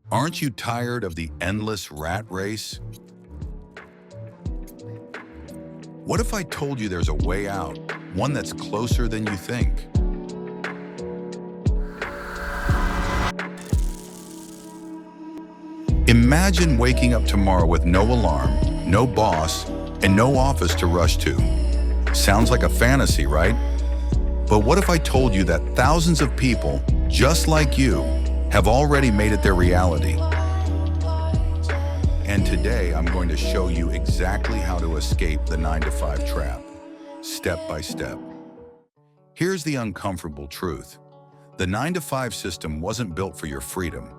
Aren't you tired of the endless rat race? What if I told you there's a way out, one that's closer than you think? Imagine waking up tomorrow with no alarm, no boss, and no office to rush to. Sounds like a fantasy, right? But what if I told you that thousands of people, just like you, have already made it their reality? And today I'm going to show you exactly how to escape the 9-to-5 trap, step by step. Here's the uncomfortable truth. The 9-to-5 system wasn't built for your freedom.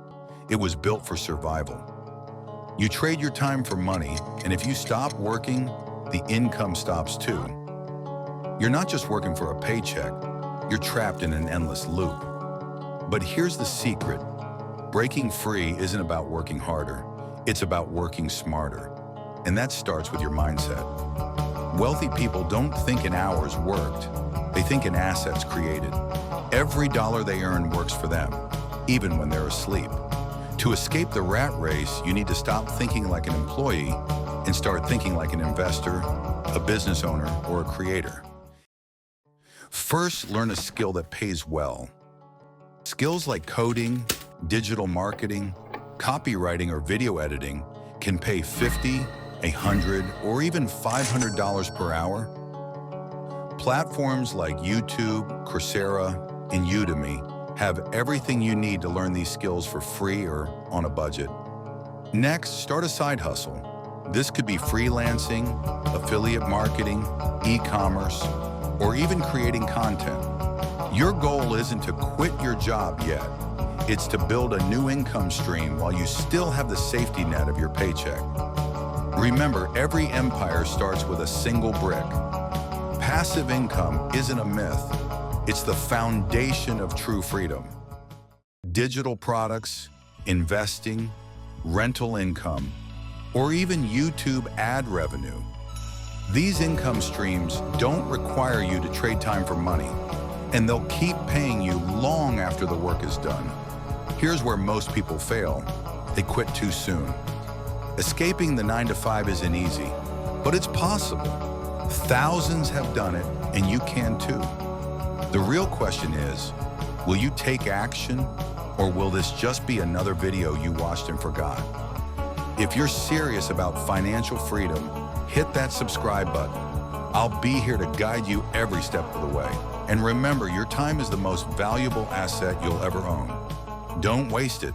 It was built for survival. You trade your time for money, and if you stop working, the income stops too. You're not just working for a paycheck, you're trapped in an endless loop. But here's the secret. Breaking free isn't about working harder, it's about working smarter. And that starts with your mindset. Wealthy people don't think in hours worked, they think in assets created. Every dollar they earn works for them, even when they're asleep. To escape the rat race, you need to stop thinking like an employee and start thinking like an investor, a business owner, or a creator. First, learn a skill that pays well. Skills like coding, digital marketing, copywriting, or video editing can pay $50, $100, or even $500 per hour. Platforms like YouTube, Coursera, and Udemy have everything you need to learn these skills for free or on a budget. Next, start a side hustle. This could be freelancing, affiliate marketing, e-commerce, or even creating content. Your goal isn't to quit your job yet. It's to build a new income stream while you still have the safety net of your paycheck. Remember, every empire starts with a single brick. Passive income isn't a myth. It's the foundation of true freedom. Digital products, investing, rental income, or even YouTube ad revenue. These income streams don't require you to trade time for money, and they'll keep paying you long after the work is done. Here's where most people fail. They quit too soon. Escaping the 9-to-5 isn't easy, but it's possible. Thousands have done it, and you can too. The real question is, will you take action, or will this just be another video you watched and forgot? If you're serious about financial freedom, hit that subscribe button. I'll be here to guide you every step of the way. And remember, your time is the most valuable asset you'll ever own. Don't waste it.